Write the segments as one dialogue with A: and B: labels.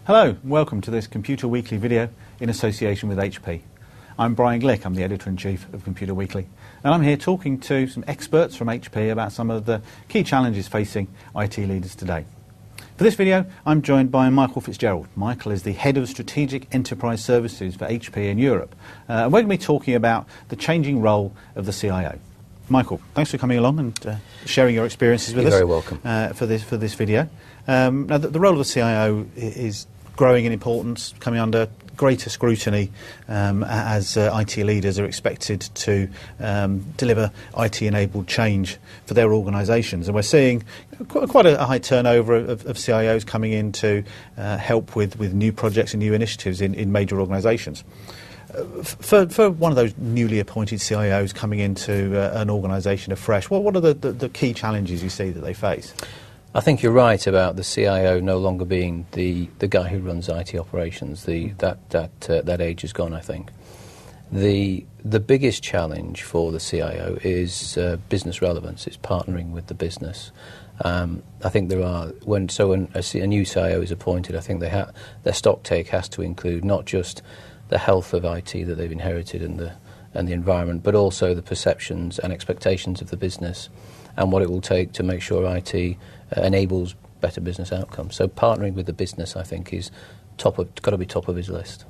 A: Hello, welcome to this Computer Weekly video in association with HP. I'm Brian Glick, I'm the Editor-in-Chief of Computer Weekly, and I'm here talking to some experts from HP about some of the key challenges facing IT leaders today. For this video, I'm joined by Michael Fitzgerald. Michael is the Head of Strategic Enterprise Services for HP in Europe. We're going to be talking about the changing role of the CIO. Michael, thanks for coming along and sharing your experiences with us.
B: You're very welcome.
A: For this video. Now, the role of the CIO is growing in importance, coming under greater scrutiny as IT leaders are expected to deliver IT-enabled change for their organisations. And we're seeing quite a high turnover of CIOs coming in to help with new projects and new initiatives in major organisations. For one of those newly appointed CIOs coming into an organisation afresh, what are the key challenges you see that they face?
B: I think you're right about the CIO no longer being the guy who runs IT operations. That age is gone, I think. The biggest challenge for the CIO is business relevance. It's partnering with the business. I think there are when a new CIO is appointed, I think their stock take has to include not just the health of IT that they've inherited and the environment, but also the perceptions and expectations of the business and what it will take to make sure IT enables better business outcomes. So partnering with the business, I think, is got to be top of his list.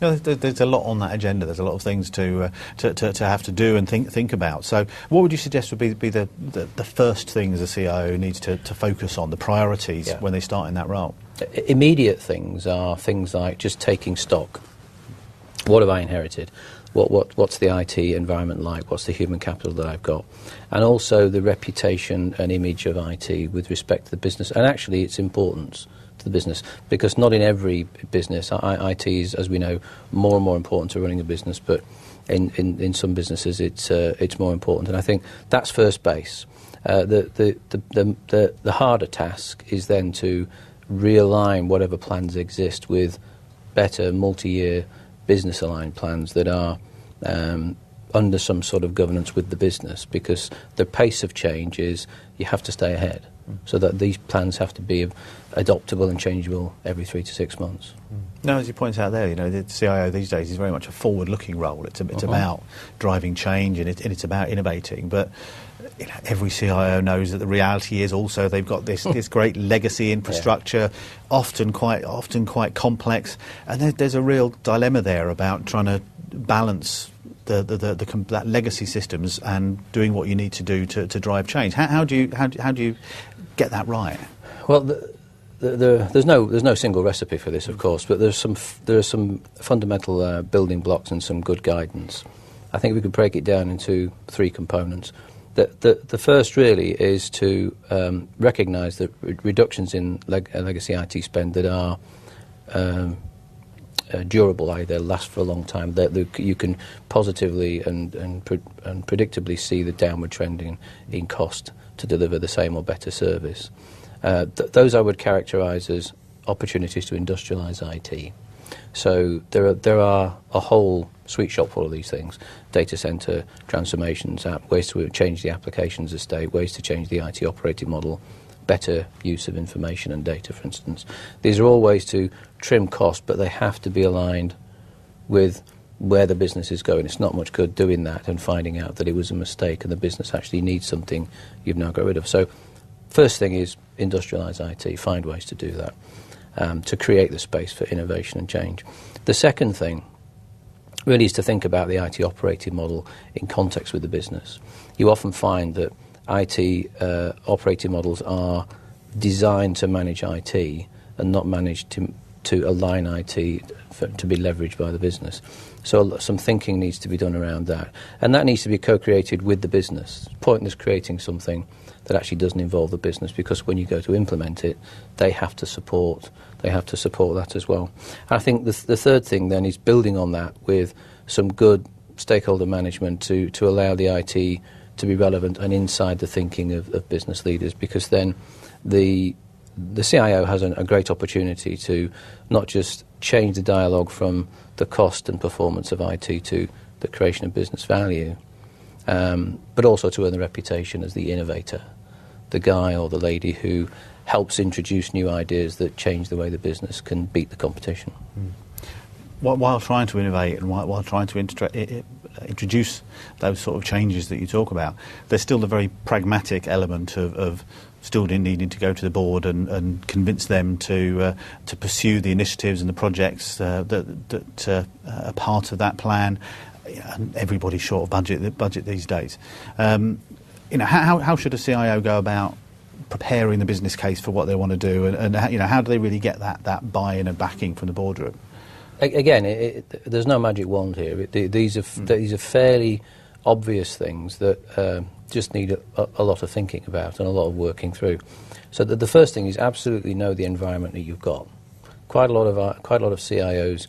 A: Yeah, there's a lot on that agenda. There's a lot of things to have to do and think about. So, what would you suggest would be the first things a CIO needs to focus on, the priorities when they start in that role?
B: Immediate things are things like just taking stock. What have I inherited? What's the IT environment like? What's the human capital that I've got? And also the reputation and image of IT with respect to the business, and actually its importance to the business, because not in every business, IT is, as we know, more and more important to running a business, but in some businesses it's more important. And I think that's first base. The harder task is then to realign whatever plans exist with better multi-year business-aligned plans that are under some sort of governance with the business, because the pace of change is you have to stay ahead, so that these plans have to be adoptable and changeable every 3 to 6 months.
A: Now, as you point out there, the CIO these days is very much a forward-looking role. It's about driving change and it's about innovating, but every CIO knows that the reality is also they've got this great legacy infrastructure, often quite complex, and there's a real dilemma there about trying to balance that legacy systems and doing what you need to do to drive change. How do you get that right?
B: Well, there's no single recipe for this, of course, but there are some fundamental building blocks and some good guidance. I think we could break it down into 3 components. The first really is to recognise that reductions in legacy IT spend that are durable, they'll last for a long time. You can positively and predictably see the downward trend in cost to deliver the same or better service. Those I would characterise as opportunities to industrialise IT. So there are a whole sweet shop full of these things: data centre transformations, ways to change the applications estate, ways to change the IT operating model, better use of information and data, for instance. These are all ways to trim cost, but they have to be aligned with where the business is going. It's not much good doing that and finding out that it was a mistake and the business actually needs something you've now got rid of. So first thing is industrialise IT, find ways to do that, to create the space for innovation and change. The second thing really is to think about the IT operating model in context with the business. You often find that IT operating models are designed to manage IT and not managed to align IT to be leveraged by the business. So some thinking needs to be done around that. And that needs to be co-created with the business. It's pointless creating something that actually doesn't involve the business, because when you go to implement it, they have to support that as well. And I think the third thing then is building on that with some good stakeholder management to allow the IT to be relevant and inside the thinking of business leaders, because then the CIO has a great opportunity to not just change the dialogue from the cost and performance of IT to the creation of business value, but also to earn the reputation as the innovator, the guy or the lady who helps introduce new ideas that change the way the business can beat the competition.
A: While trying to innovate and while trying to introduce those sort of changes that you talk about, there's still the very pragmatic element of still needing to go to the board and convince them to pursue the initiatives and the projects that are part of that plan. And everybody's short of budget these days. How should a CIO go about preparing the business case for what they want to do, and how do they really get that buy-in and backing from the boardroom?
B: Again, there's no magic wand here. These are fairly obvious things that just need a lot of thinking about and a lot of working through. So the first thing is absolutely know the environment that you've got. Quite a lot of CIOs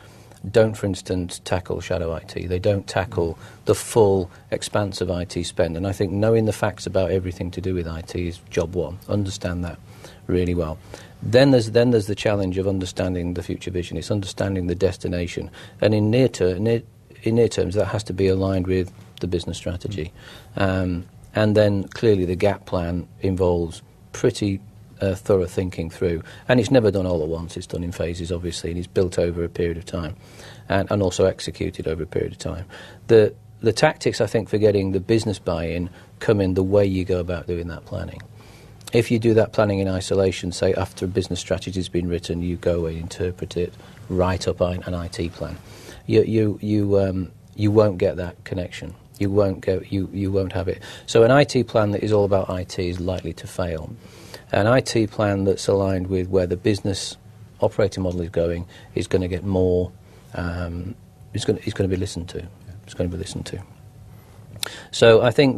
B: don't, for instance, tackle shadow IT. They don't tackle the full expanse of IT spend. And I think knowing the facts about everything to do with IT is job one. Understand that really well. Then there's the challenge of understanding the future vision. It's understanding the destination. And in near terms, that has to be aligned with the business strategy. And then clearly the gap plan involves pretty thorough thinking through. And it's never done all at once. It's done in phases, obviously, and it's built over a period of time and also executed over a period of time. The tactics, I think, for getting the business buy-in come in the way you go about doing that planning. If you do that planning in isolation, say after a business strategy has been written, you go and interpret it, write up an IT plan. You won't get that connection. You won't have it. So an IT plan that is all about IT is likely to fail. An IT plan that's aligned with where the business operating model is going is going to get more. Is going to be listened to. It's going to be listened to. So I think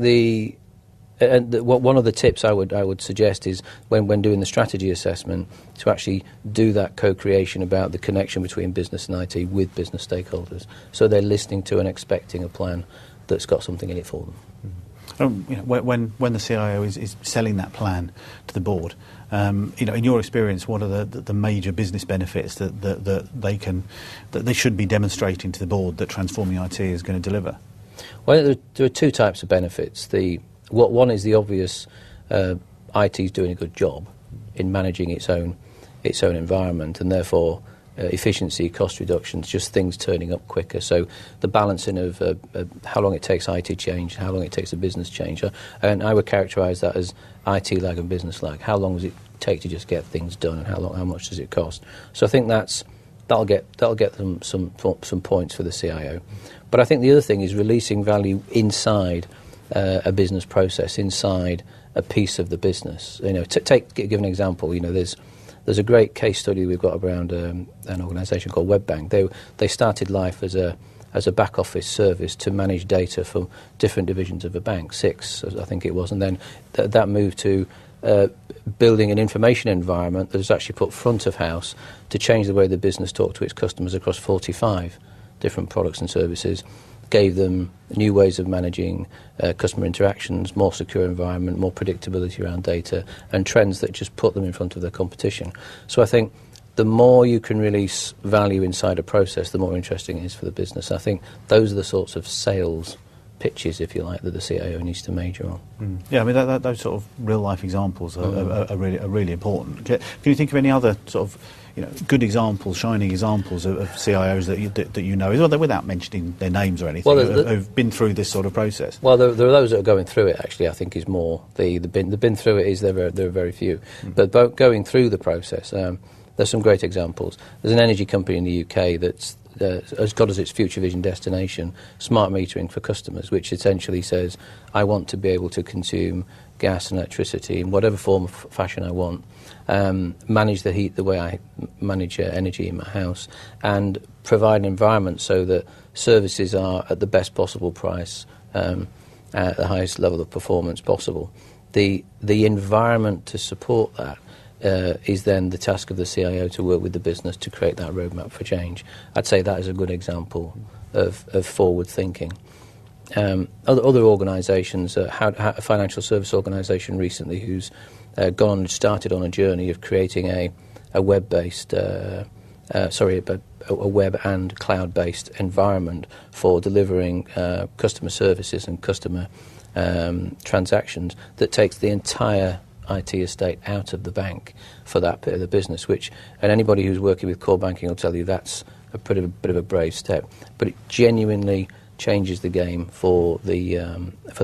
B: one of the tips I would suggest is when doing the strategy assessment to actually do that co-creation about the connection between business and IT with business stakeholders, so they're listening to and expecting a plan that's got something in it for them.
A: When the CIO is selling that plan to the board, in your experience, what are the major business benefits that they should be demonstrating to the board that transforming IT is going to deliver?
B: Well, there are two types of benefits. One is the obvious: IT is doing a good job in managing its own environment, and therefore efficiency, cost reductions, just things turning up quicker. So the balancing of how long it takes IT change, how long it takes a business change, and I would characterise that as IT lag and business lag. How long does it take to just get things done, and how much does it cost? So I think that'll get them some points for the CIO. But I think the other thing is releasing value inside a business process, inside a piece of the business. Give an example. There's a great case study we've got around an organisation called WebBank. They started life as a back office service to manage data for different divisions of a bank, 6 I think it was, and then that moved to building an information environment that was actually put front of house to change the way the business talked to its customers across 45 different products and services. Gave them new ways of managing customer interactions, more secure environment, more predictability around data, and trends that just put them in front of their competition. So I think the more you can release value inside a process, the more interesting it is for the business. I think those are the sorts of sales pitches, if you like, that the CIO needs to major on.
A: Yeah, I mean, those sort of real-life examples are really important. Can you think of any other sort of good examples, shining examples of CIOs that you know, without mentioning their names or anything, who've been through this sort of process?
B: Well, there are those that are going through it, actually, I think is more. The been through it is there are very few. But going through the process, there's some great examples. There's an energy company in the UK that's has got as its future vision destination smart metering for customers, which essentially says, I want to be able to consume gas and electricity in whatever form of fashion I want, manage the heat the way I manage energy in my house, and provide an environment so that services are at the best possible price, at the highest level of performance possible. The environment to support that is then the task of the CIO to work with the business to create that roadmap for change. I'd say that is a good example of forward thinking. Other organisations, a financial service organisation recently who's started on a journey of creating a web-based, a web and cloud-based environment for delivering customer services and customer transactions that takes the entire IT estate out of the bank for that bit of the business, and anybody who's working with core banking will tell you that's a bit of a brave step, but it genuinely changes the game for the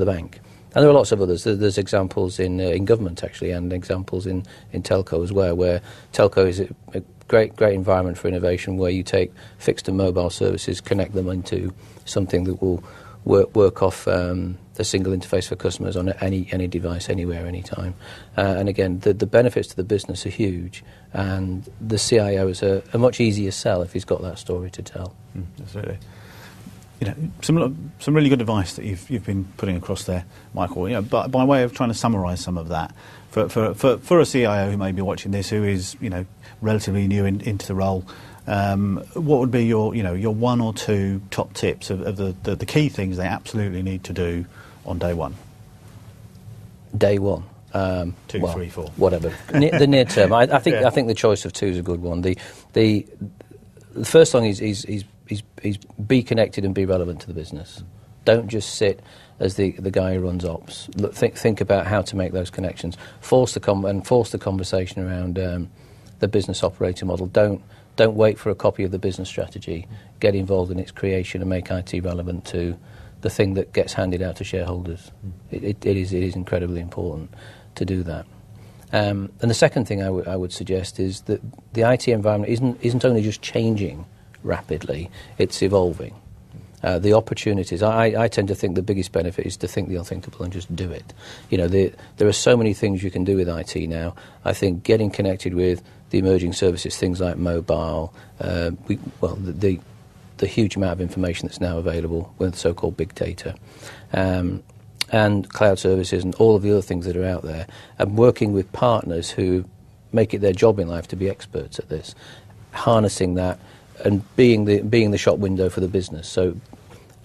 B: bank. And there are lots of others. There's examples in government, actually, and examples in telco as well, where telco is a great environment for innovation, where you take fixed and mobile services, connect them into something that will work off a single interface for customers on any device, anywhere, anytime. And again, the benefits to the business are huge, and the CIO is a much easier sell if he's got that story to tell.
A: Absolutely. Some really good advice that you've been putting across there, Michael. But by way of trying to summarise some of that, for a CIO who may be watching this, who is relatively new into the role, what would be your one or two top tips of the key things they absolutely need to do on day one?
B: Day one.
A: 2, 3, 4.
B: Whatever. The near term. I think the choice of 2 is a good one. The first thing is be connected and be relevant to the business. Don't just sit as the guy who runs ops. Think about how to make those connections. Force the conversation around the business operating model. Don't wait for a copy of the business strategy. Get involved in its creation and make IT relevant to the thing that gets handed out to shareholders. It is incredibly important to do that. And the second thing I would suggest is that the IT environment isn't only just changing rapidly, it's evolving. The opportunities, I tend to think the biggest benefit is to think the unthinkable and just do it. There are so many things you can do with IT now. I think getting connected with the emerging services, things like mobile, the huge amount of information that's now available with so-called big data, and cloud services and all of the other things that are out there, and working with partners who make it their job in life to be experts at this, harnessing that and being the shop window for the business. So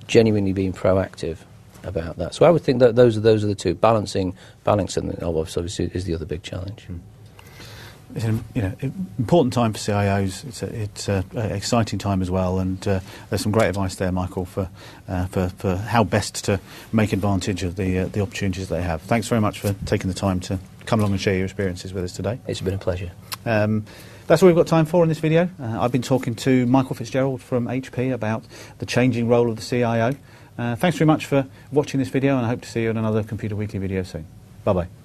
B: genuinely being proactive about that. So I would think that those are the two. Balancing obviously is the other big challenge.
A: It's an important time for CIOs. It's an exciting time as well, and there's some great advice there, Michael, for how best to make advantage of the opportunities they have. Thanks very much for taking the time to come along and share your experiences with us today.
B: It's been a pleasure.
A: That's all we've got time for in this video. I've been talking to Michael Fitzgerald from HP about the changing role of the CIO. Thanks very much for watching this video, and I hope to see you in another Computer Weekly video soon. Bye-bye.